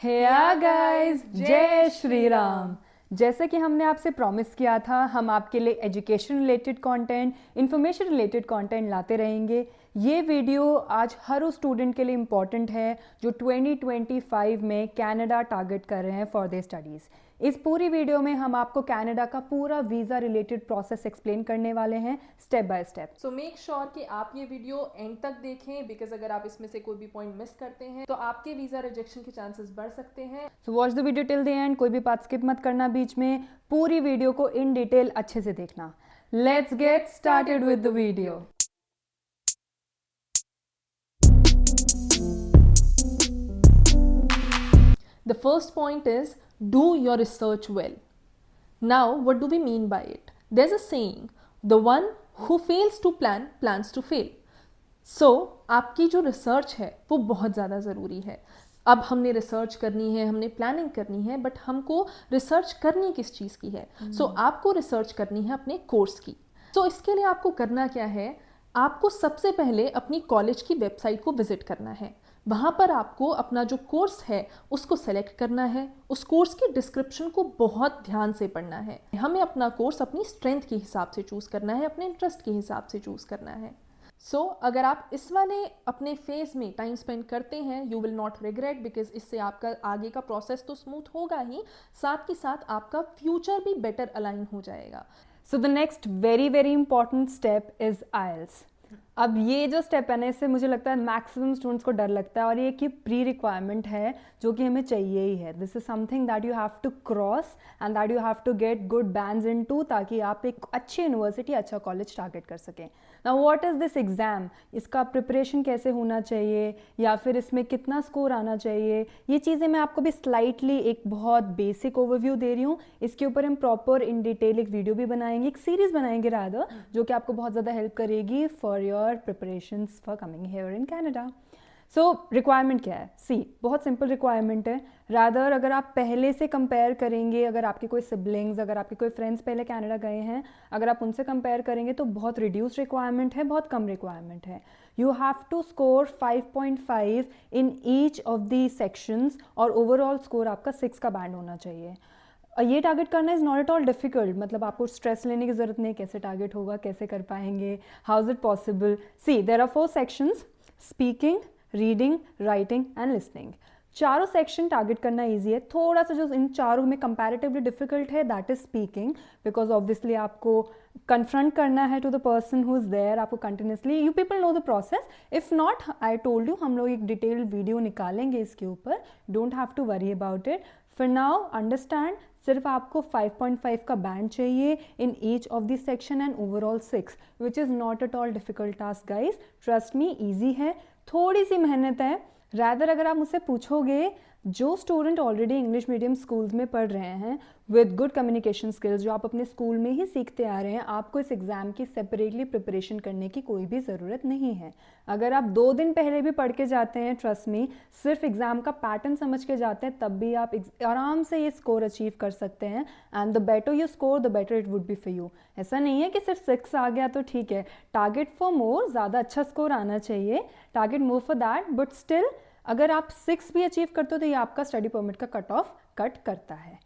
हेया guys, जय श्री राम। जैसे कि हमने आपसे प्रॉमिस किया था, हम आपके लिए education related content, information related content लाते रहेंगे। ये वीडियो आज हर उस स्टूडेंट के लिए इम्पॉर्टेंट है जो 2025 में कनाडा टारगेट कर रहे हैं फॉर देयर स्टडीज़। इस पूरी वीडियो में हम आपको कनाडा का पूरा वीज़ा रिलेटेड प्रोसेस एक्सप्लेन करने वाले हैं step by step. So make sure कि आप ये वीडियो एंड तक देखें, बिकॉज अगर आप इसमें से कोई भी पॉइंट मिस करते हैं तो आपके वीजा रिजेक्शन के चांसेस बढ़ सकते हैं। So watch the video till the end, कोई भी पार्ट स्किप मत करना बीच में, पूरी वीडियो को इन डिटेल अच्छे से देखना। Let's get started with the video. The first point is do your research well. Now, what do we mean by it? There's a saying, the one who fails to plan plans to fail. So, आपकी जो research है वो बहुत ज़्यादा ज़रूरी है। अब हमने रिसर्च करनी है, हमने प्लानिंग करनी है, बट हमको रिसर्च करनी किस चीज़ की है? आपको रिसर्च करनी है अपने कोर्स की। इसके लिए आपको करना क्या है? आपको सबसे पहले अपनी कॉलेज की वेबसाइट को विजिट करना है। वहाँ पर आपको अपना जो कोर्स है उसको सेलेक्ट करना है। उस कोर्स के डिस्क्रिप्शन को बहुत ध्यान से पढ़ना है। हमें अपना कोर्स अपनी स्ट्रेंथ के हिसाब से चूज़ करना है, अपने इंटरेस्ट के हिसाब से चूज़ करना है। अगर आप इस वाले अपने फेज में टाइम स्पेंड करते हैं, you will not regret, because इससे आपका आगे का प्रोसेस तो स्मूथ होगा ही, साथ के साथ आपका फ्यूचर भी बेटर अलाइन हो जाएगा। So the next very very important step is IELTS. अब ये जो स्टेप है ना, इससे मुझे लगता है मैक्सिमम स्टूडेंट्स को डर लगता है, और ये एक प्री रिक्वायरमेंट है जो कि हमें चाहिए ही है। This is something that you have to cross and that you have to get good bands in to, ताकि आप एक अच्छी यूनिवर्सिटी, अच्छा कॉलेज टारगेट कर सकें। Now what is this exam? इसका प्रिपरेशन कैसे होना चाहिए, या फिर इसमें कितना स्कोर आना चाहिए, ये चीज़ें मैं आपको भी स्लाइटली एक बहुत बेसिक ओवरव्यू दे रही हूँ। इसके ऊपर हम प्रॉपर इन डिटेल एक वीडियो भी बनाएंगे, एक सीरीज़ बनाएंगे रादर, जो कि आपको बहुत ज़्यादा हेल्प करेगी for your preparations for coming here in Canada. So requirement क्या है? सी, बहुत सिंपल रिक्वायरमेंट है। रादर अगर आप पहले से कंपेयर करेंगे, अगर आपके कोई सिबलिंग्स, अगर आपके कोई फ्रेंड्स पहले कनाडा गए हैं, अगर आप उनसे कंपेयर करेंगे तो बहुत रिड्यूस रिक्वायरमेंट है, बहुत कम रिक्वायरमेंट है। You have to score 5.5 in each of the sections, और ओवरऑल स्कोर आपका 6 का बैंड होना चाहिए। ये टारगेट करना is not at all difficult, मतलब आपको स्ट्रेस लेने की ज़रूरत नहीं। कैसे टारगेट होगा, कैसे कर पाएंगे, how is it possible? See, there are 4 sections: speaking, reading, writing and listening. चारों सेक्शन टारगेट करना ईजी है। थोड़ा सा जो इन चारों में कंपैरेटिवली डिफिकल्ट है, that is speaking, because obviously आपको कन्फ्रंट करना है to the person who is there. आपको continuously, you people know the process. If not, I told you, हम लोग एक डिटेल्ड वीडियो निकालेंगे इसके ऊपर, don't have to worry about it. For now understand, सिर्फ आपको 5.5 का बैंड चाहिए in each of this section and overall 6, which is not at all difficult task guys, trust me, easy है। थोड़ी सी मेहनत है। रैदर अगर आप मुझसे पूछोगे, जो student already English medium schools में पढ़ रहे हैं विद गुड कम्युनिकेशन स्किल्स, जो आप अपने स्कूल में ही सीखते आ रहे हैं, आपको इस एग्ज़ाम की सेपरेटली प्रिपरेशन करने की कोई भी ज़रूरत नहीं है। अगर आप 2 दिन पहले भी पढ़ के जाते हैं, ट्रस्ट मी, सिर्फ एग्ज़ाम का पैटर्न समझ के जाते हैं, तब भी आप आराम से ये स्कोर अचीव कर सकते हैं। And the better you score, the better it would be for you. ऐसा नहीं है कि सिर्फ 6 आ गया तो ठीक है। टारगेट फॉर मोर, ज़्यादा अच्छा स्कोर आना चाहिए, target more for that, but still अगर आप 6 भी अचीव करते हो तो ये आपका स्टडी परमिट का कट ऑफ कट करता है।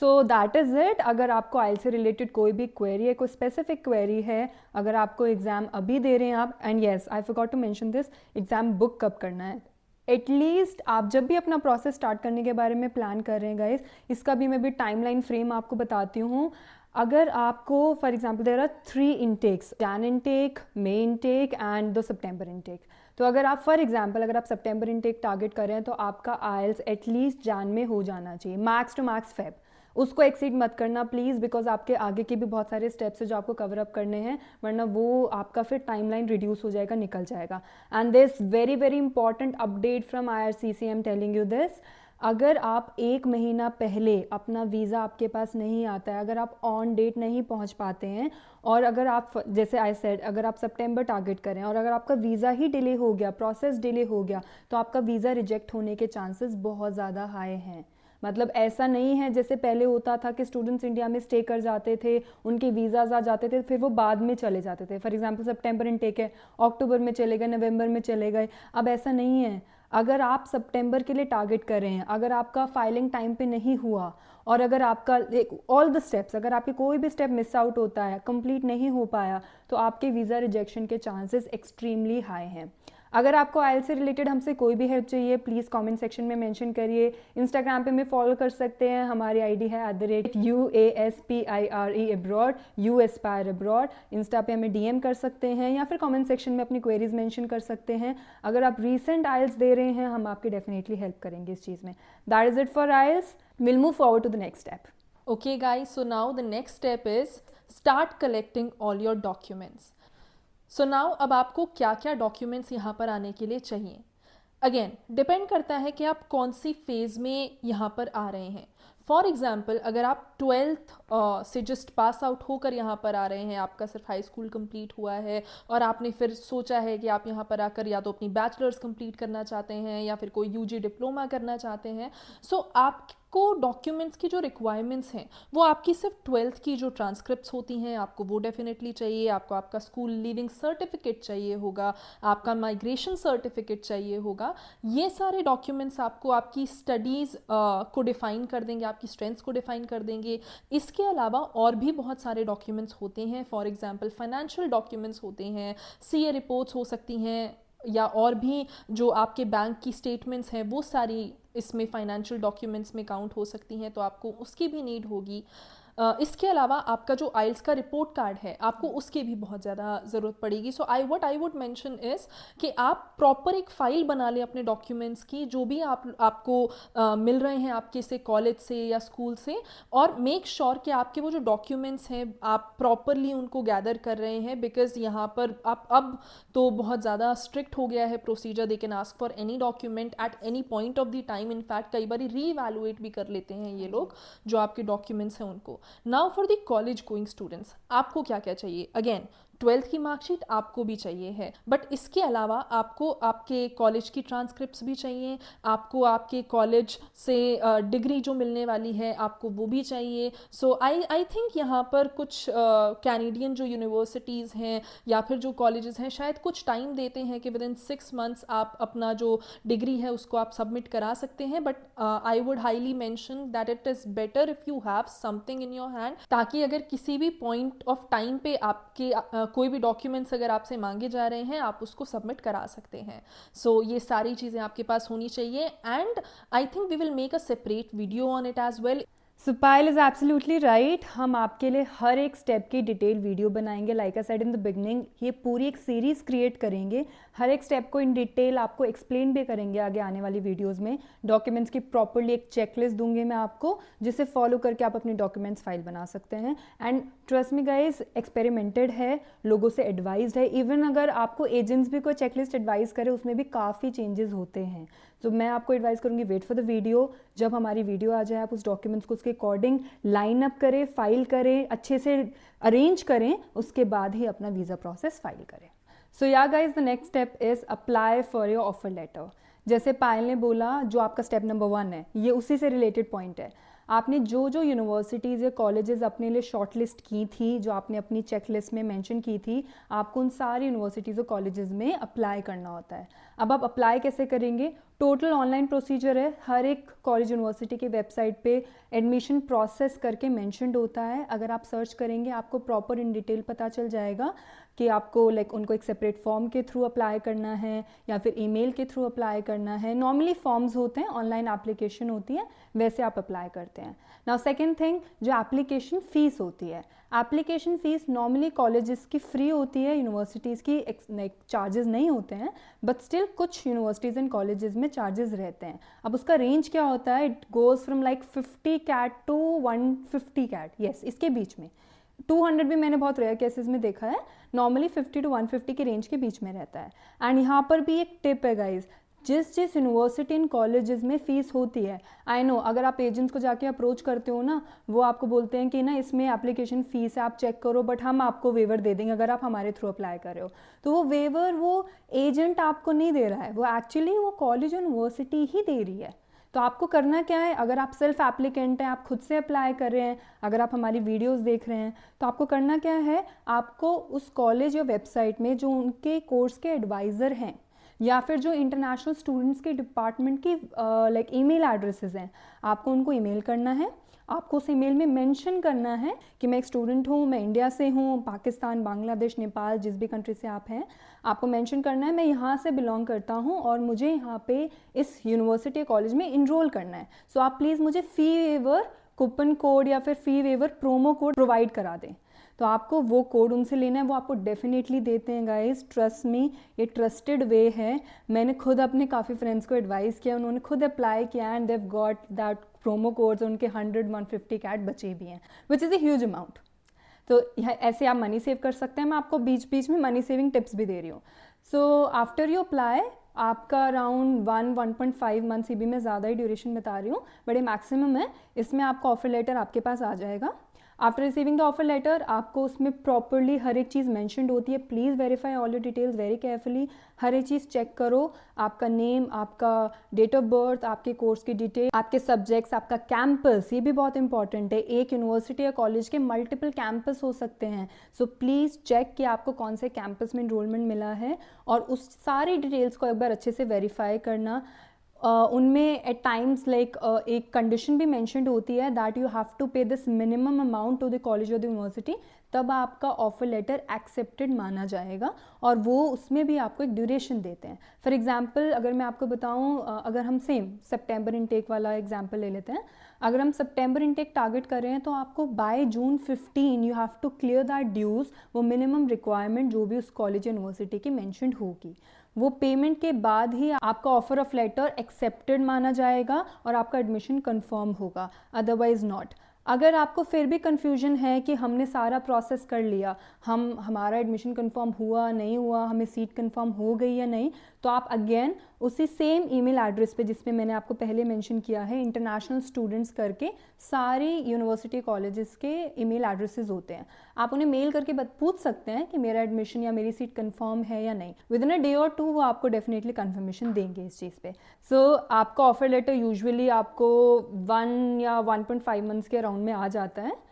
So that is it. अगर आपको आइल से रिलेटेड कोई भी क्वेरी है, कोई स्पेसिफिक क्वेरी है, अगर आपको एग्ज़ाम अभी दे रहे हैं आप, and yes I forgot to mention this, exam book कब करना है? एटलीस्ट आप जब भी अपना प्रोसेस स्टार्ट करने के बारे में प्लान कर रहे हैं गाइस, इसका भी मैं भी टाइमलाइन फ्रेम आपको बताती हूँ। अगर आपको for example there are 3 intakes, Jan intake, May intake and the September intake. तो अगर आप फॉर एग्जाम्पल अगर आप सितंबर इंटेक टारगेट कर रहे हैं तो आपका आइल्स एटलीस्ट जैन में हो जाना चाहिए, मैक्स टू मैक्स फेब। उसको एक्सीड मत करना प्लीज़, बिकॉज आपके आगे के भी बहुत सारे स्टेप्स है जो आपको कवर अप करने हैं, वरना वो आपका फिर टाइमलाइन रिड्यूस हो जाएगा, निकल जाएगा। And this very very important update from IRCC, I am telling you this. अगर आप 1 महीना पहले अपना वीज़ा आपके पास नहीं आता है, अगर आप ऑन डेट नहीं पहुंच पाते हैं, और अगर आप जैसे आई सेड, अगर आप सितंबर टारगेट करें और अगर आपका वीज़ा ही डिले हो गया, प्रोसेस डिले हो गया, तो आपका वीज़ा रिजेक्ट होने के चांसेस बहुत ज़्यादा हाई हैं। मतलब ऐसा नहीं है जैसे पहले होता था कि स्टूडेंट्स इंडिया में स्टे कर जाते थे, उनके वीज़ाज आ जाते थे, फिर वो बाद में चले जाते थे। फॉर एग्जांपल सितंबर इनटेक है, अक्टूबर में चले गए, नवंबर में चले गए। अब ऐसा नहीं है। अगर आप सितंबर के लिए टारगेट कर रहे हैं, अगर आपका फाइलिंग टाइम पे नहीं हुआ और अगर आपका ऑल द स्टेप्स, अगर आपके कोई भी स्टेप मिस आउट होता है, कंप्लीट नहीं हो पाया, तो आपके वीज़ा रिजेक्शन के चांसेस एक्सट्रीमली हाई हैं। अगर आपको आइल से रिलेटेड हमसे कोई भी हेल्प चाहिए, प्लीज़ कमेंट सेक्शन में मेंशन करिए। इंस्टाग्राम पे हमें फॉलो कर सकते हैं, हमारी आईडी है @UASPIRE abroad, you Aspire abroad. Insta पे हमें डीएम कर सकते हैं या फिर कमेंट सेक्शन में अपनी क्वेरीज मेंशन कर सकते हैं। अगर आप रीसेंट आइल्स दे रहे हैं, हम आपकी डेफिनेटली हेल्प करेंगे इस चीज़ में। That is it for IELTS. Will move forward to the next step. Okay guys, so now the next step is start collecting all your documents. So now अब आपको क्या क्या डॉक्यूमेंट्स यहाँ पर आने के लिए चाहिए। अगेन डिपेंड करता है कि आप कौन सी फेज़ में यहाँ पर आ रहे हैं। फॉर एग्जाम्पल अगर आप 12th से जस्ट पास आउट होकर यहाँ पर आ रहे हैं, आपका सिर्फ हाई स्कूल कंप्लीट हुआ है और आपने फिर सोचा है कि आप यहाँ पर आकर या तो अपनी बैचलर्स कंप्लीट करना चाहते हैं या फिर कोई यूजी डिप्लोमा करना चाहते हैं, सो आपको डॉक्यूमेंट्स की जो रिक्वायरमेंट्स हैं वो आपकी सिर्फ 12th की जो ट्रांसक्रिप्ट्स होती हैं आपको वो डेफिनेटली चाहिए, आपको आपका स्कूल लीविंग सर्टिफिकेट चाहिए होगा, आपका माइग्रेशन सर्टिफिकेट चाहिए होगा। ये सारे डॉक्यूमेंट्स आपको आपकी स्टडीज़ को डिफ़ाइन कर देंगे, आपकी स्ट्रेंथ्स को डिफ़ाइन कर देंगे। इसके अलावा और भी बहुत सारे डॉक्यूमेंट्स होते हैं, फॉर एग्जांपल फाइनेंशियल डॉक्यूमेंट्स होते हैं, सीए रिपोर्ट्स हो सकती हैं या और भी जो आपके बैंक की स्टेटमेंट्स हैं वो सारी इसमें फाइनेंशियल डॉक्यूमेंट्स में काउंट हो सकती हैं, तो आपको उसकी भी नीड होगी। इसके अलावा आपका जो आइल्स का रिपोर्ट कार्ड है आपको उसकी भी बहुत ज़्यादा ज़रूरत पड़ेगी। सो आई वुड मेंशन इज़ कि आप प्रॉपर एक फ़ाइल बना लें अपने डॉक्यूमेंट्स की, जो भी आपको मिल रहे हैं आपके से कॉलेज से या स्कूल से, और मेक श्योर कि आपके वो जो डॉक्यूमेंट्स हैं आप प्रॉपरली उनको गैदर कर रहे हैं। बिकॉज यहाँ पर आप अब तो बहुत ज़्यादा स्ट्रिक्ट हो गया है procedure, they can ask for any document at any point of the time. In fact कई बार रीवैल्यूएट भी कर लेते हैं ये लोग जो आपके डॉक्यूमेंट्स हैं उनको। Now for the college going students आपको क्या क्या चाहिए। अगेन 12th की मार्कशीट आपको भी चाहिए है, बट इसके अलावा आपको आपके कॉलेज की ट्रांसक्रिप्ट्स भी चाहिए, आपको आपके कॉलेज से डिग्री जो मिलने वाली है आपको वो भी चाहिए। सो आई थिंक यहाँ पर कुछ कैनेडियन जो यूनिवर्सिटीज़ हैं या फिर जो कॉलेजेस हैं शायद कुछ टाइम देते हैं कि विद इन 6 months आप अपना जो डिग्री है उसको आप सबमिट करा सकते हैं। But I would highly mention that it is better if you have something in your hand, ताकि अगर किसी भी पॉइंट ऑफ टाइम पे आपके कोई भी डॉक्यूमेंट्स अगर आपसे मांगे जा रहे हैं आप उसको सबमिट करा सकते हैं। सो ये सारी चीज़ें आपके पास होनी चाहिए and I think we will make a separate video on it as well. So Payal is absolutely right. हम आपके लिए हर एक स्टेप की डिटेल वीडियो बनाएंगे। Like I said in the beginning, ये पूरी एक सीरीज़ क्रिएट करेंगे, हर एक स्टेप को इन डिटेल आपको एक्सप्लेन भी करेंगे आगे आने वाली वीडियोस में। डॉक्यूमेंट्स की प्रॉपरली एक चेकलिस्ट दूंगी मैं आपको, जिसे फॉलो करके आप अपनी डॉक्यूमेंट्स फाइल बना सकते हैं। And trust me guys, experimented है, लोगों से एडवाइज्ड है। इवन अगर आपको एजेंट्स भी कोई चेकलिस्ट एडवाइस करे उसमें भी काफ़ी चेंजेस होते हैं। तो मैं आपको एडवाइस करूँगी, वेट फॉर द वीडियो। जब हमारी वीडियो आ जाए आप उस डॉक्यूमेंट्स को उसके अकॉर्डिंग लाइन अप करें, फाइल करें, अच्छे से अरेंज करें, उसके बाद ही अपना वीज़ा प्रोसेस फाइल करें। So yeah guys, the next step is apply for your offer letter. जैसे पायल ने बोला, जो आपका स्टेप नंबर 1 है, ये उसी से रिलेटेड पॉइंट है। आपने जो जो यूनिवर्सिटीज़ या कॉलेजेस अपने लिए शॉर्टलिस्ट की थी, जो आपने अपनी चेकलिस्ट में मेंशन की थी, आपको उन सारी यूनिवर्सिटीज़ और कॉलेजेस में अप्लाई करना होता है। अब आप अप्लाई कैसे करेंगे? टोटल ऑनलाइन प्रोसीजर है। हर एक कॉलेज यूनिवर्सिटी की वेबसाइट पे एडमिशन प्रोसेस करके मेंशन्ड होता है। अगर आप सर्च करेंगे आपको प्रॉपर इन डिटेल पता चल जाएगा कि आपको उनको एक सेपरेट फॉर्म के थ्रू अप्लाई करना है या फिर ईमेल के थ्रू अप्लाई करना है। नॉर्मली फॉर्म्स होते हैं, ऑनलाइन एप्लीकेशन होती है, वैसे आप अप्लाई करते हैं। नाउ सेकेंड थिंग, जो एप्लीकेशन फ़ीस होती है, एप्लीकेशन फ़ीस नॉर्मली कॉलेजेस की फ्री होती है, यूनिवर्सिटीज़ की चार्जेस नहीं होते हैं, बट स्टिल कुछ यूनिवर्सिटीज़ एंड कॉलेजेस में चार्जेस रहते हैं। अब उसका रेंज क्या होता है? It goes from like 50 CAD to 150 CAD, yes, इसके बीच में। 200 भी मैंने बहुत रेयर केसेस में देखा है, नॉर्मली 50 टू 150 के रेंज के बीच में रहता है। एंड यहाँ पर भी एक टिप है गाइज, जिस यूनिवर्सिटी इन कॉलेजेस में फ़ीस होती है, आई नो अगर आप एजेंट्स को जाके अप्रोच करते हो ना, वो आपको बोलते हैं कि ना इसमें एप्लीकेशन फ़ीस है, आप चेक करो, बट हम आपको वेवर दे देंगे अगर आप हमारे थ्रू अप्लाई कर रहे हो। तो वो वेवर वो एजेंट आपको नहीं दे रहा है, वो एक्चुअली वो कॉलेज यूनिवर्सिटी ही दे रही है। तो आपको करना क्या है? अगर आप सेल्फ एप्लीकेंट हैं, आप खुद से अप्लाई कर रहे हैं, अगर आप हमारी वीडियोस देख रहे हैं, तो आपको करना क्या है? आपको उस कॉलेज या वेबसाइट में जो उनके कोर्स के एडवाइज़र हैं, या फिर जो इंटरनेशनल स्टूडेंट्स के डिपार्टमेंट की लाइक ईमेल एड्रेसेस हैं, आपको उनको ईमेल करना है। आपको उस ईमेल में मेंशन करना है कि मैं एक स्टूडेंट हूँ, मैं इंडिया से हूँ, पाकिस्तान, बांग्लादेश, नेपाल, जिस भी कंट्री से आप हैं, आपको मेंशन करना है मैं यहाँ से बिलोंग करता हूँ और मुझे यहाँ पे इस यूनिवर्सिटी कॉलेज में इनरोल करना है। सो आप प्लीज़ मुझे फ़ी वेवर कूपन कोड या फिर फ़ी वेवर प्रोमो कोड प्रोवाइड करा दें। तो आपको वो कोड उनसे लेना है, वो आपको डेफिनेटली देते हैं गाइस, ट्रस्ट मी, ये ट्रस्टेड वे है। मैंने खुद अपने काफ़ी फ्रेंड्स को एडवाइस किया, उन्होंने खुद अप्लाई किया and they got that promo codes, उनके 100-150 कैट बचे भी हैं, which is a huge amount. तो ऐसे आप मनी सेव कर सकते हैं। मैं आपको बीच बीच में मनी सेविंग टिप्स भी दे रही हूँ। सो आफ्टर यू अप्लाई, आपका अराउंड 1.5 मंथ, सी बी में ज़्यादा ही ड्यूरेशन बता रही हूँ, बड़े मैक्सिमम है, इसमें आपका ऑफर लेटर आपके पास आ जाएगा। After receiving the offer letter आपको उसमें प्रॉपरली हर एक चीज़ मैंशनड होती है। Please verify all your details very carefully, हर एक चीज़ चेक करो, आपका नेम, आपका डेट ऑफ बर्थ, आपके कोर्स की डिटेल, आपके सब्जेक्ट्स, आपका कैंपस, ये भी बहुत इंपॉर्टेंट है। एक यूनिवर्सिटी या कॉलेज के मल्टीपल कैंपस हो सकते हैं, सो प्लीज़ चेक कि आपको कौन से कैंपस में इनरोलमेंट मिला है और उस सारी डिटेल्स को एक बार अच्छे से वेरीफाई करना। उनमें एट टाइम्स लाइक एक कंडीशन भी मैंशनड होती है that you have to pay this minimum amount to the college और द यूनिवर्सिटी, तब आपका ऑफर लेटर एक्सेप्टेड माना जाएगा और वो उसमें भी आपको एक ड्यूरेशन देते हैं। फॉर एग्जांपल अगर मैं आपको बताऊं, अगर हम सेम सितंबर इनटेक वाला एग्जांपल ले लेते हैं, अगर हम सितंबर इनटेक टारगेट कर रहे हैं तो आपको by June 15 you have to clear that dues, वो मिनिमम रिक्वायरमेंट जो भी उस कॉलेज यूनिवर्सिटी की मैंशनड होगी, वो पेमेंट के बाद ही आपका ऑफर ऑफ लेटर एक्सेप्टेड माना जाएगा और आपका एडमिशन कंफर्म होगा, अदरवाइज नॉट। अगर आपको फिर भी कन्फ्यूजन है कि हमने सारा प्रोसेस कर लिया, हमारा एडमिशन कंफर्म हुआ नहीं हुआ, हमें सीट कंफर्म हो गई या नहीं, तो आप अगेन उसी सेम ईमेल एड्रेस पे जिसमें मैंने आपको पहले मेंशन किया है, इंटरनेशनल स्टूडेंट्स करके सारी यूनिवर्सिटी कॉलेजेस के ईमेल एड्रेसेस होते हैं, आप उन्हें मेल करके पूछ सकते हैं कि मेरा एडमिशन या मेरी सीट कंफर्म है या नहीं। विद इन अ डे और 2 वो आपको डेफिनेटली कंफर्मेशन देंगे इस चीज़ पे। सो आपका ऑफर लेटर यूजुअली आपको 1 या 1.5 मंथ्स के अराउंड में आ जाता है।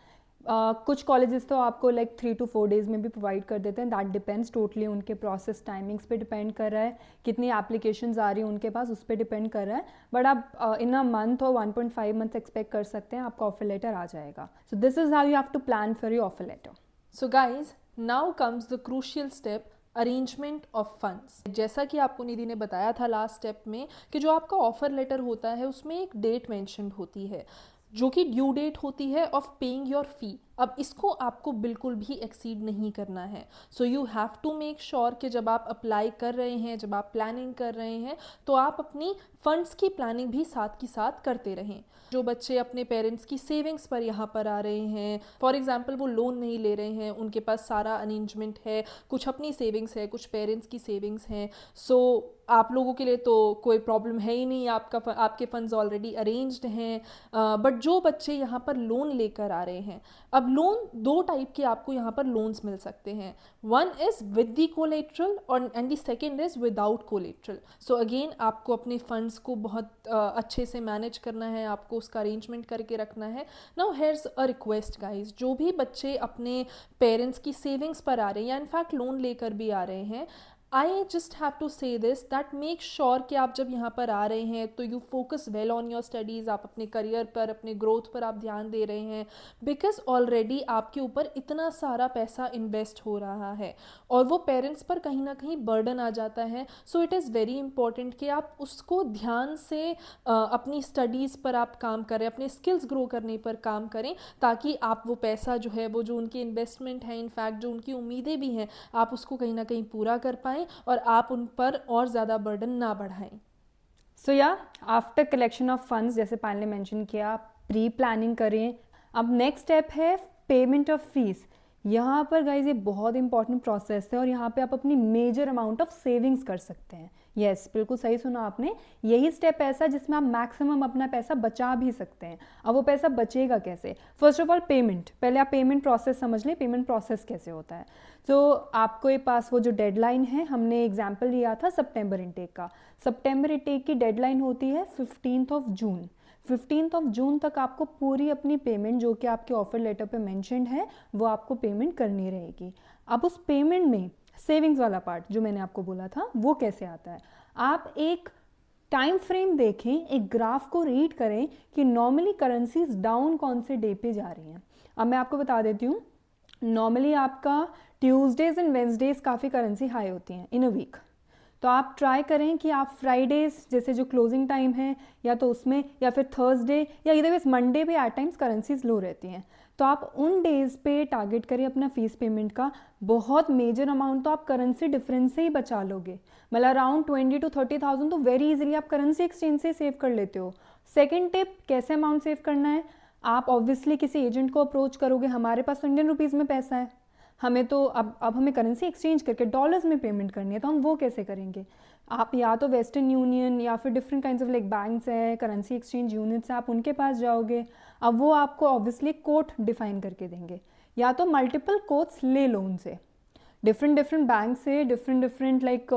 कुछ कॉलेजेस तो आपको लाइक 3 to 4 डेज़ में भी प्रोवाइड कर देते हैं, दैट डिपेंड्स टोटली उनके प्रोसेस टाइमिंग्स पे डिपेंड कर रहा है, कितनी एप्लीकेशंस आ रही हैं उनके पास, उस पर डिपेंड कर रहा है, बट आप इन अ मंथ और 1.5 मंथ एक्सपेक्ट कर सकते हैं आपका ऑफर लेटर आ जाएगा। So this is how you have to plan for your offer letter. So guys, now comes the crucial step, arrangement of funds. जैसा कि आपको निधि ने बताया था लास्ट स्टेप में कि जो आपका ऑफर लेटर होता है उसमें एक डेट मेंशन्ड होती है जो कि ड्यू डेट होती है ऑफ पेइंग योर फी। अब इसको आपको बिल्कुल भी एक्सीड नहीं करना है। So you have to make sure कि जब आप अप्लाई कर रहे हैं, जब आप प्लानिंग कर रहे हैं, तो आप अपनी फंड्स की प्लानिंग भी साथ की साथ करते रहें। जो बच्चे अपने पेरेंट्स की सेविंग्स पर यहाँ पर आ रहे हैं, फॉर एग्जांपल वो लोन नहीं ले रहे हैं, उनके पास सारा अरेंजमेंट है, कुछ अपनी सेविंग्स है, कुछ पेरेंट्स की सेविंग्स हैं, सो आप लोगों के लिए तो कोई प्रॉब्लम है ही नहीं, आपके फंड्स ऑलरेडी अरेंज्ड हैं। बट जो बच्चे यहाँ पर लोन लेकर आ रहे हैं, अब लोन 2 टाइप के आपको यहाँ पर लोन्स मिल सकते हैं, one is with the collateral और and the second is without collateral. So again आपको अपने फंड्स को बहुत अच्छे से मैनेज करना है, आपको उसका अरेंजमेंट करके रखना है। Now here's a request guys, जो भी बच्चे अपने पेरेंट्स की सेविंग्स पर आ रहे हैं या इनफैक्ट लोन लेकर भी आ रहे हैं, आई जस्ट हैव टू से दिस दैट मेक श्योर कि आप जब यहाँ पर आ रहे हैं तो you focus well on your studies, आप अपने करियर पर, अपने ग्रोथ पर आप ध्यान दे रहे हैं, बिकॉज ऑलरेडी आपके ऊपर इतना सारा पैसा इन्वेस्ट हो रहा है और वो पेरेंट्स पर कहीं ना कहीं बर्डन आ जाता है। So it is very important कि आप उसको ध्यान से अपनी स्टडीज़ पर आप काम करें, अपने स्किल्स ग्रो करने पर काम करें, ताकि आप वो पैसा जो है, वो जो उनकी इन्वेस्टमेंट है, इनफैक्ट जो उनकी उम्मीदें भी हैं, आप उसको कहीं ना कहीं पूरा कर पाएँ और आप उन पर और ज़्यादा बर्डन ना बढ़ाएं। सो या आफ्टर कलेक्शन ऑफ फंड्स, जैसे पायल ने मेंशन किया, प्री प्लानिंग करें। अब नेक्स्ट स्टेप है पेमेंट ऑफ फीस। यहाँ पर गाइज ये बहुत इंपॉर्टेंट प्रोसेस है और यहाँ पे आप अपनी मेजर अमाउंट ऑफ सेविंग्स कर सकते हैं। यस, बिल्कुल सही सुना आपने, यही स्टेप ऐसा जिसमें आप मैक्सिमम अपना पैसा बचा भी सकते हैं। अब वो पैसा बचेगा कैसे? फर्स्ट ऑफ ऑल पेमेंट, पहले आप पेमेंट प्रोसेस समझ लें, पेमेंट प्रोसेस कैसे होता है। तो आपको ये पास वो जो डेडलाइन है, हमने एग्जाम्पल लिया था सितंबर इनटेक का, सितंबर इनटेक की डेडलाइन होती है 15 जून। 15 जून तक आपको पूरी अपनी पेमेंट जो कि आपके ऑफर लेटर पे मेंशन्ड है वो आपको पेमेंट करनी रहेगी। अब उस पेमेंट में सेविंग्स वाला पार्ट जो मैंने आपको बोला था वो कैसे आता है? आप एक टाइम फ्रेम देखें, एक ग्राफ को रीड करें कि नॉर्मली करेंसीज डाउन कौन से डे पे जा रही हैं। अब मैं आपको बता देती हूँ, नॉर्मली आपका ट्यूसडेज एंड वेंसडेज काफ़ी करेंसी हाई होती हैं इन अ वीक। तो आप ट्राई करें कि आप फ्राइडेज जैसे जो क्लोजिंग टाइम है या तो उसमें, या फिर थर्सडे या इधर मंडे पे एट टाइम्स करेंसीज लो रहती हैं, तो आप उन डेज पे टारगेट करें अपना फीस पेमेंट का। बहुत मेजर अमाउंट तो आप करेंसी डिफरेंस से ही बचा लोगे, मतलब अराउंड 20 to 30,000 तो वेरी इजीली आप करेंसी एक्सचेंज से सेव कर लेते हो। सेकेंड टिप, कैसे अमाउंट सेव करना है, आप ऑब्वियसली किसी एजेंट को अप्रोच करोगे, हमारे पास तो इंडियन रुपीज़ में पैसा है, हमें तो अब हमें करेंसी एक्सचेंज करके डॉलर्स में पेमेंट करनी है, तो हम वो कैसे करेंगे। आप या तो वेस्टर्न यूनियन या फिर different kinds of like banks है, करेंसी एक्सचेंज यूनिट्स है, आप उनके पास जाओगे। अब वो आपको ऑब्वियसली कोट डिफाइन करके देंगे, या तो मल्टीपल कोट्स ले लो उनसे, डिफरेंट बैंक से, डिफरेंट लाइक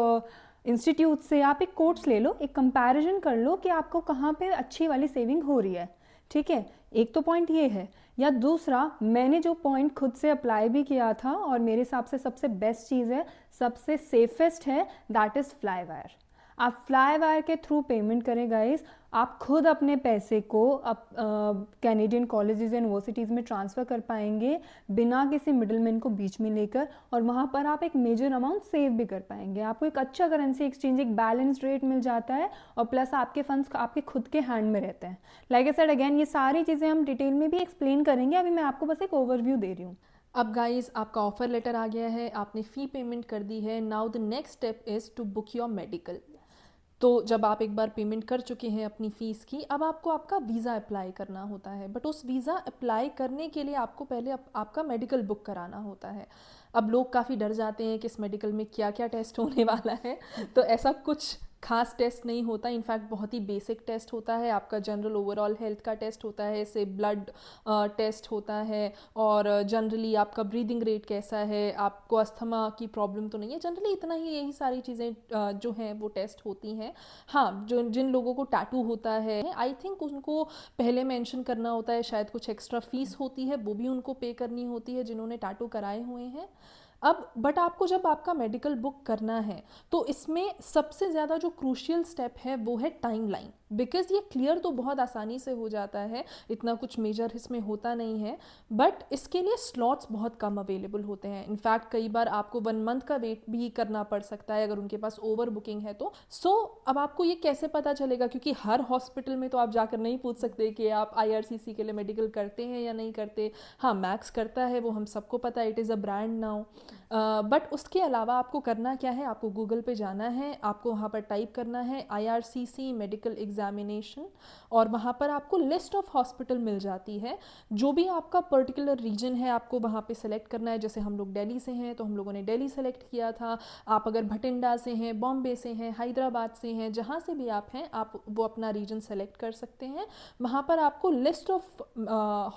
इंस्टीट्यूट से आप एक कोट्स ले लो, एक कंपैरिजन कर लो कि आपको कहाँ पे अच्छी वाली सेविंग हो रही है। ठीक है, एक तो पॉइंट ये है। या दूसरा, मैंने जो पॉइंट खुद से अप्लाई भी किया था और मेरे हिसाब से सबसे बेस्ट चीज़ है, सबसे सेफेस्ट है, दैट इज़ फ्लाई वायर। आप फ्लाई वायर के थ्रू पेमेंट करें गाइस, आप खुद अपने पैसे को कैनेडियन कॉलेजेस यूनिवर्सिटीज़ में ट्रांसफ़र कर पाएंगे बिना किसी मिडलमैन को बीच में लेकर, और वहाँ पर आप एक मेजर अमाउंट सेव भी कर पाएंगे। आपको एक अच्छा करेंसी एक्सचेंज, एक बैलेंस्ड रेट मिल जाता है, और प्लस आपके फंड्स आपके खुद के हैंड में रहते हैं। लाइक आई सेड अगेन, ये सारी चीज़ें हम डिटेल में भी एक्सप्लेन करेंगे, अभी मैं आपको बस एक ओवरव्यू दे रही हूँ। अब गाइस, आपका ऑफर लेटर आ गया है, आपने फ़ी पेमेंट कर दी है। Now the next step is to book your medical. तो जब आप एक बार पेमेंट कर चुके हैं अपनी फ़ीस की, अब आपको आपका वीज़ा अप्लाई करना होता है। बट उस वीज़ा अप्लाई करने के लिए आपको पहले आपका मेडिकल बुक कराना होता है। अब लोग काफ़ी डर जाते हैं कि इस मेडिकल में क्या क्या टेस्ट होने वाला है, तो ऐसा कुछ खास टेस्ट नहीं होता। इनफैक्ट बहुत ही बेसिक टेस्ट होता है। आपका जनरल ओवरऑल हेल्थ का टेस्ट होता है, से ब्लड टेस्ट होता है, और जनरली आपका ब्रीदिंग रेट कैसा है, आपको अस्थमा की प्रॉब्लम तो नहीं है, जनरली इतना ही, यही सारी चीज़ें जो हैं वो टेस्ट होती हैं। हाँ, जो जिन लोगों को टैटू होता है, आई थिंक उनको पहले मेंशन करना होता है, शायद कुछ एक्स्ट्रा फीस होती है, वो भी उनको पे करनी होती है जिन्होंने टैटू कराए हुए हैं। अब बट आपको जब आपका मेडिकल बुक करना है, तो इसमें सबसे ज़्यादा जो क्रूशियल स्टेप है वो है टाइमलाइन। बिकॉज ये क्लियर तो बहुत आसानी से हो जाता है, इतना कुछ मेजर इसमें होता नहीं है, बट इसके लिए स्लॉट्स बहुत कम अवेलेबल होते हैं। इनफैक्ट कई बार आपको 1 मंथ का वेट भी करना पड़ सकता है अगर उनके पास ओवर बुकिंग है तो। अब आपको ये कैसे पता चलेगा, क्योंकि हर हॉस्पिटल में तो आप जाकर नहीं पूछ सकते कि आप IRCC के लिए मेडिकल करते हैं या नहीं करते। हाँ, मैक्स करता है, वो हम सबको पता है, it is a brand now. But उसके अलावा आपको करना क्या है, आपको गूगल पे जाना है, आपको वहाँ पर टाइप करना है IRCC मेडिकल एग्जामिनेशन, और वहाँ पर आपको लिस्ट ऑफ हॉस्पिटल मिल जाती है। जो भी आपका पर्टिकुलर रीजन है आपको वहाँ पे सेलेक्ट करना है। जैसे हम लोग दिल्ली से हैं तो हम लोगों ने दिल्ली सेलेक्ट किया था। आप अगर भटिंडा से हैं, बॉम्बे से हैं, हैदराबाद से हैं, जहाँ से भी आप हैं, आप वो अपना रीजन सेलेक्ट कर सकते हैं। वहाँ पर आपको लिस्ट ऑफ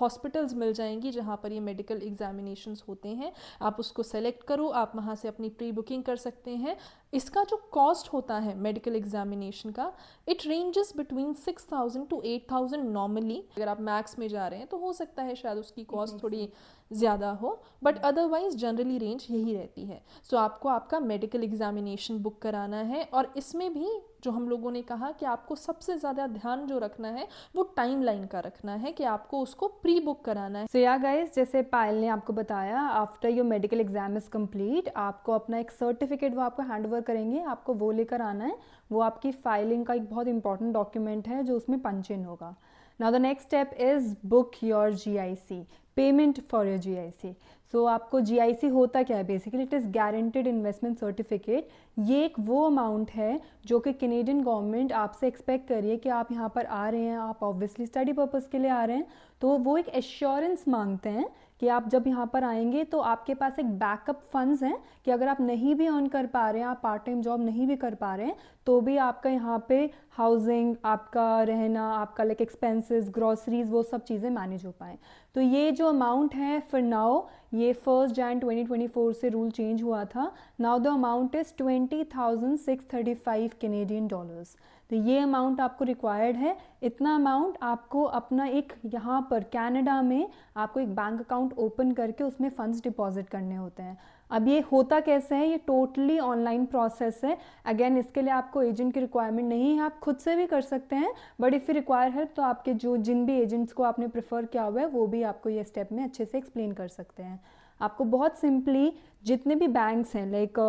हॉस्पिटल्स मिल जाएंगी जहाँ पर ये मेडिकल एग्जामिनेशंस होते हैं। आप उसको सेलेक्ट करो, आप वहाँ से अपनी प्री बुकिंग कर सकते हैं। इसका जो कॉस्ट होता है मेडिकल एग्जामिनेशन का, it ranges between 6,000 to 8,000 normally. अगर आप मैक्स में जा रहे हैं तो हो सकता है शायद उसकी कॉस्ट थोड़ी ज़्यादा हो, बट अदरवाइज जनरली रेंज यही रहती है। सो आपको आपका मेडिकल एग्जामिनेशन बुक कराना है, और इसमें भी जो हम लोगों ने कहा कि आपको सबसे ज़्यादा ध्यान जो रखना है वो टाइमलाइन का रखना है, कि आपको उसको प्री बुक कराना है। सो या गाइस, जैसे पायल ने आपको बताया, after your medical exam is complete, आपको अपना एक सर्टिफिकेट वो आपको हैंड ओवर करेंगे, आपको वो लेकर आना है। वो आपकी फाइलिंग का एक बहुत इंपॉर्टेंट डॉक्यूमेंट है जो उसमें पंच इन होगा। Now the next step is book your GIC, payment for your GIC। सो आपको GIC होता क्या है, basically it is guaranteed investment certificate. ये एक वो अमाउंट है जो कि कैनेडियन गवर्नमेंट आपसे एक्सपेक्ट कर रही है कि आप यहाँ पर आ रहे हैं, आप ऑब्वियसली स्टडी पर्पज़ के लिए आ रहे हैं, तो वो एक एश्योरेंस मांगते हैं कि आप जब यहाँ पर आएंगे तो आपके पास एक बैकअप फंड्स हैं, कि अगर आप नहीं भी अर्न कर पा रहे हैं, आप पार्ट टाइम जॉब नहीं भी कर पा रहे हैं, तो भी आपका यहाँ पे हाउसिंग, आपका रहना, आपका लाइक एक्सपेंसेस, ग्रॉसरीज, वो सब चीज़ें मैनेज हो पाएँ। तो ये जो अमाउंट है फॉर नाउ, ये 1 Jan 2024 से रूल चेंज हुआ था। Now the amount is $20,635 Canadian dollars. तो ये अमाउंट आपको रिक्वायर्ड है, इतना अमाउंट आपको अपना एक यहाँ पर कनाडा में आपको एक बैंक अकाउंट ओपन करके उसमें फ़ंड्स डिपॉजिट करने होते हैं। अब ये होता कैसे है, ये टोटली ऑनलाइन प्रोसेस है। अगेन इसके लिए आपको एजेंट की रिक्वायरमेंट नहीं है, आप खुद से भी कर सकते हैं, but if you require help तो आपके जिन भी एजेंट्स को आपने प्रेफर किया हुआ है वो भी आपको ये स्टेप में अच्छे से एक्सप्लेन कर सकते हैं। आपको बहुत सिंपली जितने भी बैंक्स हैं लाइक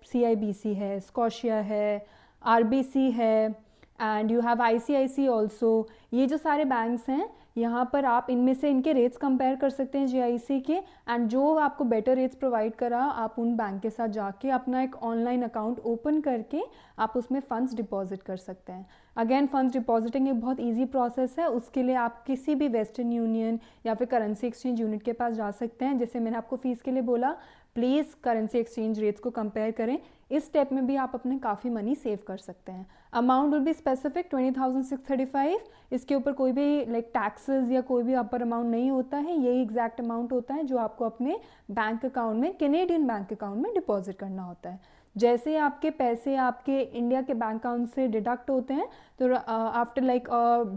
CIBC है, स्कॉशिया है, RBC है and you have ICICI also, ये जो सारे बैंक्स हैं यहाँ पर आप इनमें से इनके रेट्स कंपेयर कर सकते हैं GIC के, एंड जो आपको बेटर रेट्स प्रोवाइड करा आप उन बैंक के साथ जाके अपना एक ऑनलाइन अकाउंट ओपन करके आप उसमें फ़ंड्स डिपॉजिट कर सकते हैं। अगेन फ़ंड्स डिपॉजिटिंग एक बहुत इजी प्रोसेस है, उसके लिए आप किसी भी वेस्टर्न यूनियन या फिर करेंसी एक्सचेंज यूनिट के पास जा सकते हैं। जैसे मैंने आपको फ़ीस के लिए बोला, प्लीज़ करेंसी एक्सचेंज रेट्स को कंपेयर करें, इस स्टेप में भी आप अपने काफ़ी मनी सेव कर सकते हैं। अमाउंट विल बी स्पेसिफिक 20,635, इसके ऊपर कोई भी लाइक टैक्सेस या कोई भी अपर अमाउंट नहीं होता है, यही एग्जैक्ट अमाउंट होता है जो आपको अपने बैंक अकाउंट में, कैनेडियन बैंक अकाउंट में डिपॉजिट करना होता है। जैसे ही आपके पैसे आपके इंडिया के बैंक अकाउंट से डिडक्ट होते हैं तो after like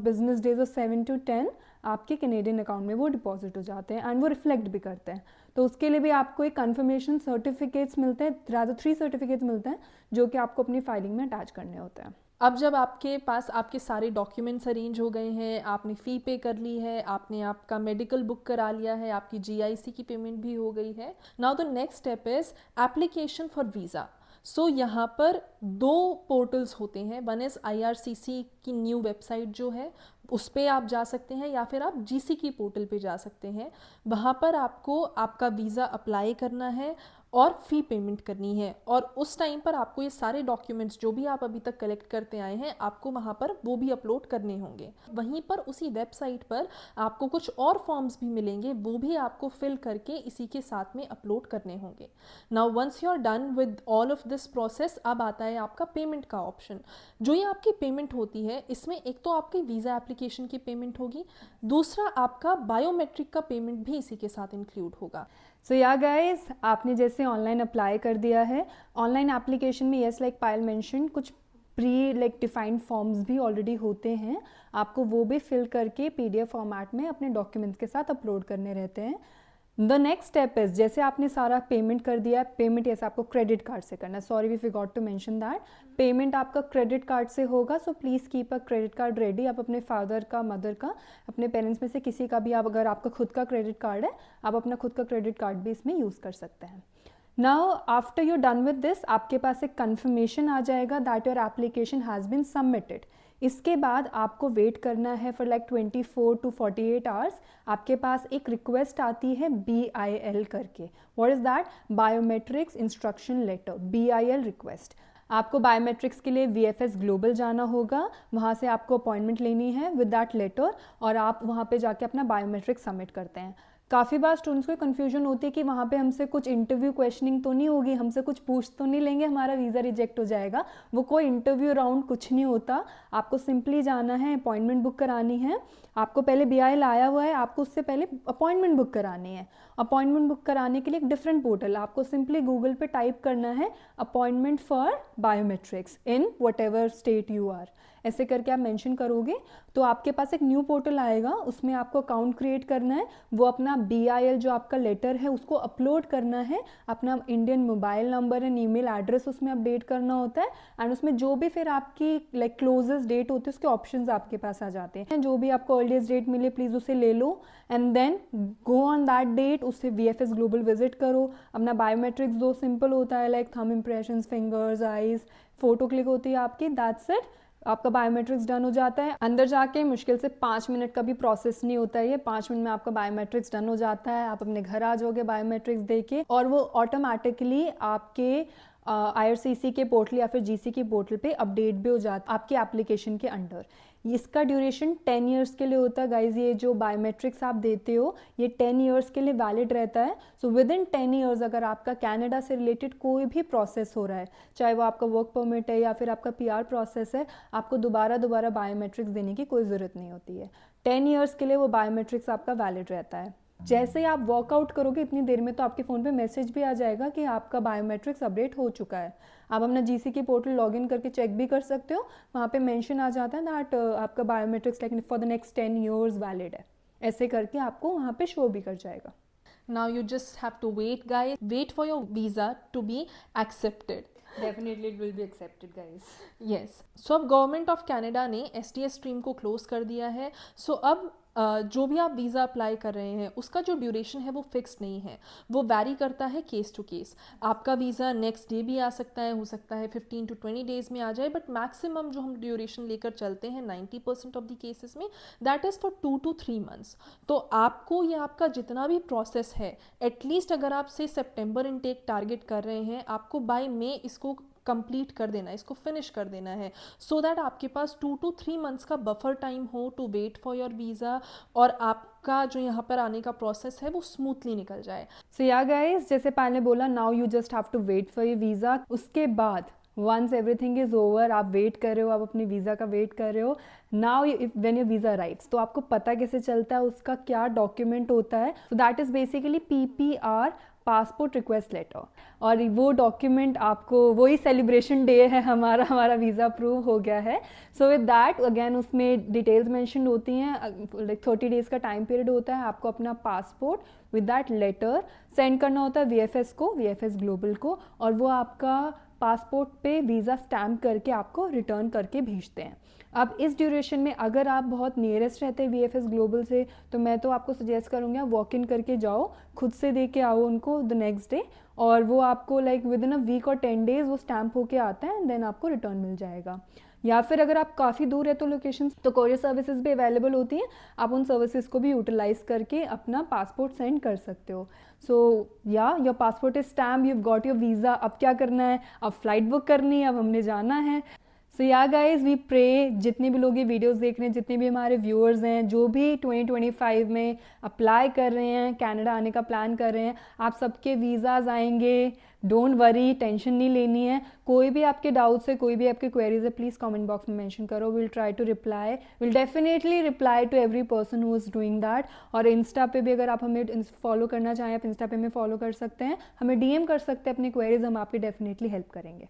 business days of 7 to 10 आपके कैनेडियन अकाउंट में वो डिपॉजिट हो जाते हैं एंड वो रिफ्लेक्ट भी करते हैं। तो उसके लिए भी आपको एक कन्फर्मेशन सर्टिफिकेट्स मिलते हैं, रादर 3 सर्टिफिकेट्स मिलते हैं जो कि आपको अपनी फाइलिंग में अटैच करने होते हैं। अब जब आपके पास आपके सारे डॉक्यूमेंट्स अरेंज हो गए हैं, आपने फ़ी पे कर ली है, आपने आपका मेडिकल बुक करा लिया है, आपकी GIC की पेमेंट भी हो गई है, now the next step is application for visa. So यहाँ पर 2 पोर्टल्स होते हैं, वन इज़ IRCC की न्यू वेबसाइट जो है उस पर आप जा सकते हैं या फिर आप GC पोर्टल पे जा सकते हैं। वहाँ पर आपको आपका वीज़ा अप्लाई करना है और फ़ी पेमेंट करनी है, और उस टाइम पर आपको ये सारे डॉक्यूमेंट्स जो भी आप अभी तक कलेक्ट करते आए हैं आपको वहाँ पर वो भी अपलोड करने होंगे। वहीं पर उसी वेबसाइट पर आपको कुछ और फॉर्म्स भी मिलेंगे, वो भी आपको फिल करके इसी के साथ में अपलोड करने होंगे। Now once you are done with all of this process, अब आता है आपका पेमेंट का ऑप्शन। जो ये आपकी पेमेंट होती है इसमें एक तो आपकी वीज़ा एप्लीकेशन की पेमेंट होगी, दूसरा आपका बायोमेट्रिक का पेमेंट भी इसी के साथ इंक्लूड होगा। सो या गाइज, आपने जैसे ऑनलाइन अप्लाई कर दिया है, ऑनलाइन एप्लीकेशन में येस लाइक पायल मेंशन कुछ प्री लाइक डिफाइंड फॉर्म्स भी ऑलरेडी होते हैं, आपको वो भी फिल करके PDF फॉर्मेट में अपने डॉक्यूमेंट्स के साथ अपलोड करने रहते हैं। द नेक्स्ट स्टेप इज, जैसे आपने सारा पेमेंट कर दिया, पेमेंट ऐसे आपको क्रेडिट कार्ड से करना है, sorry we forgot to mention that, payment आपका क्रेडिट कार्ड से होगा। So please keep a credit card ready. आप अपने फादर का, मदर का, अपने पेरेंट्स में से किसी का भी, आप अगर आपका खुद का क्रेडिट कार्ड है आप अपना खुद का क्रेडिट कार्ड भी इसमें यूज़ कर सकते हैं। Now after you done with this, आपके पास एक कन्फर्मेशन आ जाएगा that your application has been submitted. इसके बाद आपको वेट करना है फॉर लाइक 24 to 48 आवर्स। आपके पास एक रिक्वेस्ट आती है BIL करके। What is that? Biometrics instruction letter, BIL request. आपको बायोमेट्रिक्स के लिए VFS ग्लोबल जाना होगा, वहाँ से आपको अपॉइंटमेंट लेनी है विद दैट लेटर, और आप वहाँ पे जाके अपना बायोमेट्रिक सबमिट करते हैं। काफ़ी बार स्टूडेंट्स को कन्फ्यूजन होती है कि वहाँ पे हमसे कुछ इंटरव्यू क्वेश्चनिंग तो नहीं होगी, हमसे कुछ पूछ तो नहीं लेंगे, हमारा वीज़ा रिजेक्ट हो जाएगा। वो कोई इंटरव्यू राउंड कुछ नहीं होता, आपको सिंपली जाना है, अपॉइंटमेंट बुक करानी है। आपको पहले BIL आया हुआ है, आपको उससे पहले अपॉइंटमेंट बुक करानी है। अपॉइंटमेंट बुक कराने के लिए एक डिफरेंट पोर्टल, आपको सिंपली गूगल पे टाइप करना है appointment for biometrics in whatever state you are, ऐसे करके आप मेंशन करोगे तो आपके पास एक न्यू पोर्टल आएगा, उसमें आपको अकाउंट क्रिएट करना है, वो अपना BIL जो आपका लेटर है उसको अपलोड करना है, अपना Indian mobile number and email address उसमें अपडेट करना होता है, एंड उसमें जो भी फिर आपकी लाइक क्लोजेस्ट डेट होती है उसके ऑप्शंस आपके पास आ जाते हैं। जो भी आपको अर्लीस्ट डेट मिले प्लीज़ उसे ले लो, and then go on that date, उससे VFS ग्लोबल विजिट करो, अपना बायोमेट्रिक्स दो, सिंपल होता है like thumb impression, fingers, eyes, photo click होती है आपकी, दैट्स इट, आपका बायोमेट्रिक्स डन हो जाता है। अंदर जाके मुश्किल से 5 मिनट का भी प्रोसेस नहीं होता है, ये 5 मिनट में आपका बायोमेट्रिक्स डन हो जाता है। आप अपने घर आ जाओगे बायोमेट्रिक्स देके, और वो ऑटोमेटिकली आपके IRCC के पोर्टल या फिर GC के पोर्टल पे अपडेट भी हो जाता है आपकी एप्लीकेशन के अंडर। इसका ड्यूरेशन 10 ईयर्स के लिए होता है गाइज, ये जो बायोमेट्रिक्स आप देते हो ये 10 ईयर्स के लिए वैलिड रहता है। सो विद इन 10 ईयर्स अगर आपका कनाडा से रिलेटेड कोई भी प्रोसेस हो रहा है, चाहे वो आपका वर्क परमिट है या फिर आपका PR प्रोसेस है, आपको दोबारा बायोमेट्रिक्स देने की कोई ज़रूरत नहीं होती है। 10 ईयर्स के लिए वो बायोमेट्रिक्स आपका वैलिड रहता है। जैसे ही आप वर्कआउट करोगे इतनी देर में तो आपके फ़ोन पे मैसेज भी आ जाएगा कि आपका बायोमेट्रिक्स अपडेट हो चुका है। आप अपना जीसीके पोर्टल लॉगिन करके चेक भी कर सकते हो, वहाँ पे मेंशन आ जाता है दैट आपका biometrics like for the next 10 years valid है। ऐसे करके आपको वहाँ पे शो भी कर जाएगा। Now you just have to wait, guys. Wait for your visa to be accepted. Definitely it will be accepted guys. Yes, so अब गवर्नमेंट ऑफ कनाडा ने एसटीएस स्ट्रीम को क्लोज कर दिया है। सो अब जो भी आप वीज़ा अप्लाई कर रहे हैं उसका जो ड्यूरेशन है वो फिक्स नहीं है, वो वैरी करता है केस टू केस। आपका वीज़ा नेक्स्ट डे भी आ सकता है, हो सकता है 15 to 20 डेज़ में आ जाए, बट मैक्सिमम जो हम ड्यूरेशन लेकर चलते हैं 90% ऑफ द केसेस में that is for 2 to 3 months। तो आपको ये आपका जितना भी प्रोसेस है, एटलीस्ट अगर आप से सितंबर इनटेक टारगेट कर रहे हैं, आपको बाय मई इसको कंप्लीट कर देना है, इसको फिनिश कर देना है, सो दैट आपके पास 2 to 3 months का बफर टाइम हो to wait for your visa, और आपका जो यहाँ पर आने का प्रोसेस है वो स्मूथली निकल जाए। सो या गाइस, जैसे पहले बोला, now you just have to wait for your visa. उसके बाद वंस एवरीथिंग इज ओवर, आप वेट कर रहे हो, आप अपने वीज़ा का वेट कर रहे हो, now when your visa arrives, तो आपको पता कैसे चलता है उसका क्या डॉक्यूमेंट होता है। So that is basically PPR, passport request letter. और वो डॉक्यूमेंट आपको, वही सेलिब्रेशन डे है हमारा वीज़ा अप्रूव हो गया है। सो विद दैट अगेन उसमें डिटेल्स मेंशन होती हैं, लाइक 30 डेज़ का टाइम पीरियड होता है। आपको अपना passport with that letter send करना होता है VFS को, VFS ग्लोबल को, और वो आपका पासपोर्ट पे वीज़ा स्टैम्प करके आपको रिटर्न करके भेजते हैं। अब इस ड्यूरेशन में अगर आप बहुत नियरेस्ट रहते हैं VFS ग्लोबल से, तो मैं तो आपको सजेस्ट करूँगी आप वॉक इन करके जाओ, खुद से दे के आओ उनको द नेक्स्ट डे, और वो आपको like within a week और 10 डेज़ वो स्टैम्प होके आता है, एंड देन आपको रिटर्न मिल जाएगा। या फिर अगर आप काफ़ी दूर है तो लोकेशन, तो कोरियर सर्विसेज भी अवेलेबल होती हैं, आप उन सर्विसेज को भी यूटिलाइज करके अपना पासपोर्ट सेंड कर सकते हो। सो या your passport is stamp, you got your visa. अब क्या करना है, अब फ्लाइट बुक करनी है, अब हमने जाना है। सो या गाइज, वी प्रे जितने भी लोग ये वीडियोस देख रहे हैं, जितने भी हमारे व्यूअर्स हैं, जो भी 2025 में अप्लाई कर रहे हैं, कनाडा आने का प्लान कर रहे हैं, आप सबके वीज़ाज आएंगे। डोंट वरी, टेंशन नहीं लेनी है। कोई भी आपके डाउट्स है, कोई भी आपके क्वेरीज है, प्लीज़ कमेंट बॉक्स में मेंशन करो, will try to reply, will definitely reply to every person who is doing that. और इंस्टा पे भी अगर आप हमें फॉलो करना चाहें, आप इंस्टा पे हमें फॉलो कर सकते हैं, हमें DM कर सकते हैं अपनी क्वेरीज, हम आपकी डेफिनेटली हेल्प करेंगे।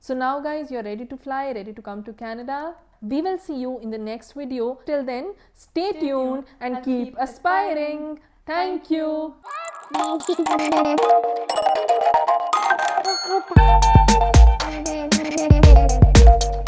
So now guys, you're ready to fly, ready to come to Canada. We will see you in the next video. Till then, stay tuned and keep aspiring. Thank you. Thank you.